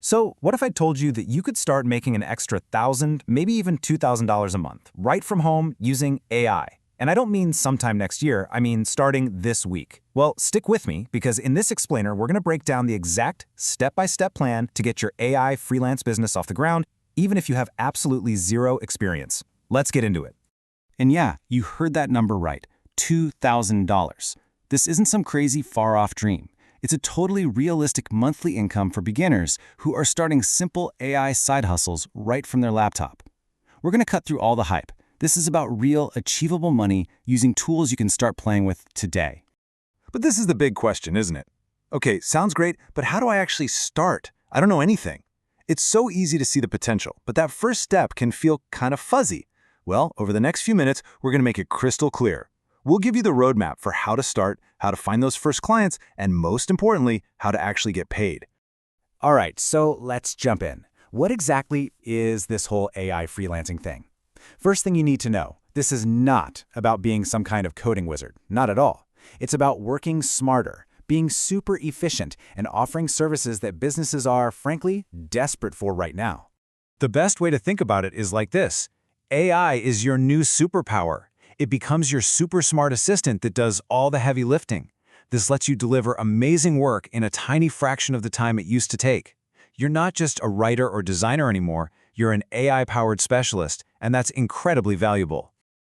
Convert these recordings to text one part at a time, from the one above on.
So what if I told you that you could start making an extra $1,000, maybe even $2,000 a month, right from home using AI? And I don't mean sometime next year, I mean starting this week. Well, stick with me, because in this explainer, we're going to break down the exact step-by-step plan to get your AI freelance business off the ground, even if you have absolutely zero experience. Let's get into it. And yeah, you heard that number right, $2,000. This isn't some crazy far-off dream. It's a totally realistic monthly income for beginners who are starting simple AI side hustles right from their laptop. We're going to cut through all the hype. This is about real, achievable money using tools you can start playing with today. But this is the big question, isn't it? Okay, sounds great, but how do I actually start? I don't know anything. It's so easy to see the potential, but that first step can feel kind of fuzzy. Well, over the next few minutes, we're going to make it crystal clear. We'll give you the roadmap for how to start, how to find those first clients, and most importantly, how to actually get paid. All right, so let's jump in. What exactly is this whole AI freelancing thing? First thing you need to know, this is not about being some kind of coding wizard, not at all. It's about working smarter, being super efficient, and offering services that businesses are, frankly, desperate for right now. The best way to think about it is like this. AI is your new superpower. It becomes your super smart assistant that does all the heavy lifting. This lets you deliver amazing work in a tiny fraction of the time it used to take. You're not just a writer or designer anymore, you're an AI-powered specialist, and that's incredibly valuable.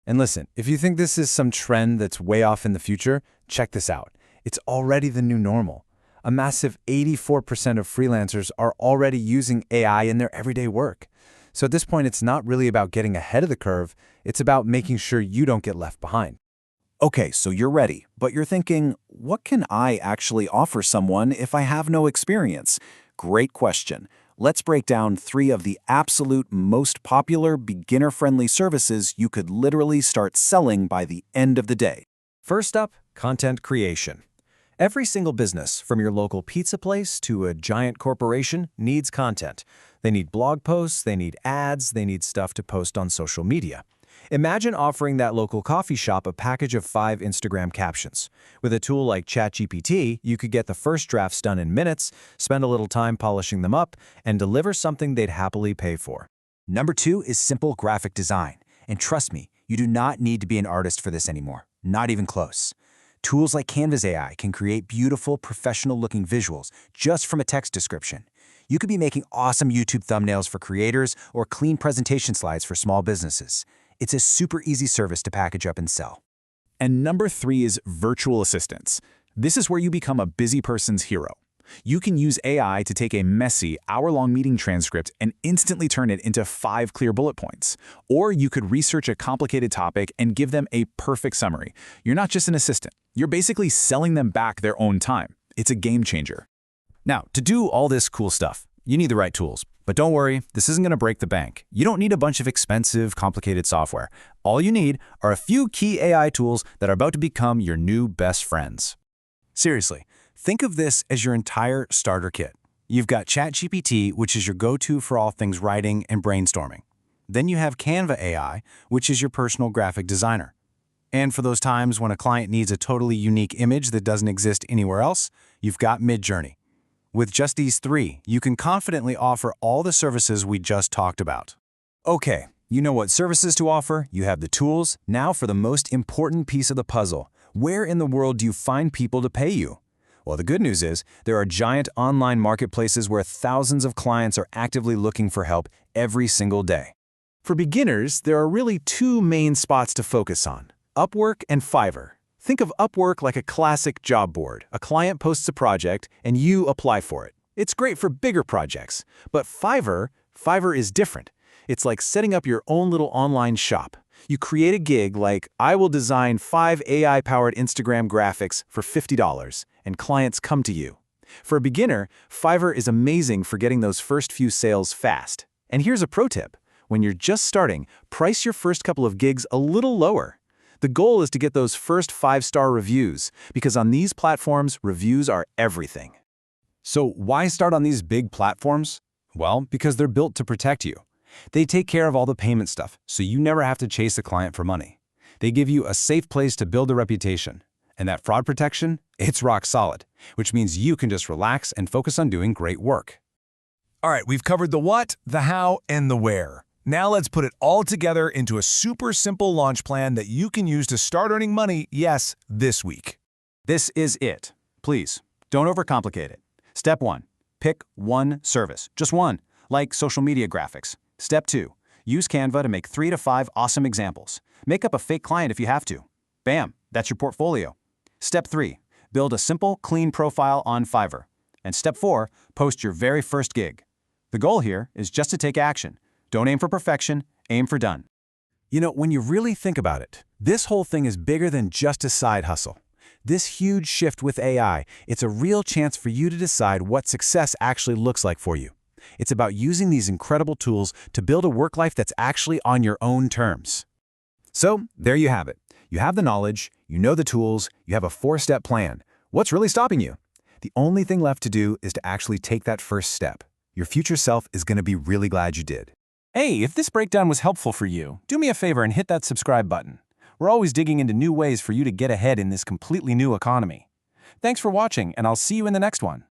And listen, if you think this is some trend that's way off in the future, check this out. It's already the new normal. A massive 84% of freelancers are already using AI in their everyday work. So at this point, it's not really about getting ahead of the curve, it's about making sure you don't get left behind. Okay, so you're ready, but you're thinking, what can I actually offer someone if I have no experience? Great question. Let's break down 3 of the absolute most popular beginner-friendly services you could literally start selling by the end of the day. First up, content creation. Every single business, from your local pizza place to a giant corporation, needs content. They need blog posts, they need ads, they need stuff to post on social media. Imagine offering that local coffee shop a package of 5 Instagram captions. With a tool like ChatGPT, you could get the first drafts done in minutes, spend a little time polishing them up, and deliver something they'd happily pay for. Number 2 is simple graphic design. And trust me, you do not need to be an artist for this anymore. Not even close. Tools like Canva's AI can create beautiful, professional-looking visuals just from a text description. You could be making awesome YouTube thumbnails for creators or clean presentation slides for small businesses. It's a super easy service to package up and sell. And number 3 is virtual assistants. This is where you become a busy person's hero. You can use AI to take a messy, hour-long meeting transcript and instantly turn it into 5 clear bullet points. Or you could research a complicated topic and give them a perfect summary. You're not just an assistant. You're basically selling them back their own time. It's a game changer. Now, to do all this cool stuff, you need the right tools. But don't worry, this isn't going to break the bank. You don't need a bunch of expensive, complicated software. All you need are a few key AI tools that are about to become your new best friends. Seriously, think of this as your entire starter kit. You've got ChatGPT, which is your go-to for all things writing and brainstorming. Then you have Canva AI, which is your personal graphic designer. And for those times when a client needs a totally unique image that doesn't exist anywhere else, you've got Midjourney. With just these 3, you can confidently offer all the services we just talked about. Okay, you know what services to offer, you have the tools. Now for the most important piece of the puzzle. Where in the world do you find people to pay you? Well, the good news is there are giant online marketplaces where thousands of clients are actively looking for help every single day. For beginners, there are really 2 main spots to focus on: Upwork and Fiverr. Think of Upwork like a classic job board. A client posts a project, and you apply for it. It's great for bigger projects. But Fiverr is different. It's like setting up your own little online shop. You create a gig like, I will design 5 AI-powered Instagram graphics for $50, and clients come to you. For a beginner, Fiverr is amazing for getting those first few sales fast. And here's a pro tip. When you're just starting, price your first couple of gigs a little lower. The goal is to get those first 5-star reviews, because on these platforms, reviews are everything. So why start on these big platforms? Well, because they're built to protect you. They take care of all the payment stuff, so you never have to chase a client for money. They give you a safe place to build a reputation. And that fraud protection, it's rock solid, which means you can just relax and focus on doing great work. All right, we've covered the what, the how, and the where. Now let's put it all together into a super simple launch plan that you can use to start earning money, yes, this week. This is it. Please, don't overcomplicate it. Step 1. Pick one service. Just one, like social media graphics. Step 2. Use Canva to make 3 to 5 awesome examples. Make up a fake client if you have to. Bam, that's your portfolio. Step 3. Build a simple, clean profile on Fiverr. And Step 4. Post your very first gig. The goal here is just to take action. Don't aim for perfection, aim for done. You know, when you really think about it, this whole thing is bigger than just a side hustle. This huge shift with AI, it's a real chance for you to decide what success actually looks like for you. It's about using these incredible tools to build a work life that's actually on your own terms. So, there you have it. You have the knowledge, you know the tools, you have a 4-step plan. What's really stopping you? The only thing left to do is to actually take that first step. Your future self is going to be really glad you did. Hey, if this breakdown was helpful for you, do me a favor and hit that subscribe button. We're always digging into new ways for you to get ahead in this completely new economy. Thanks for watching, and I'll see you in the next one.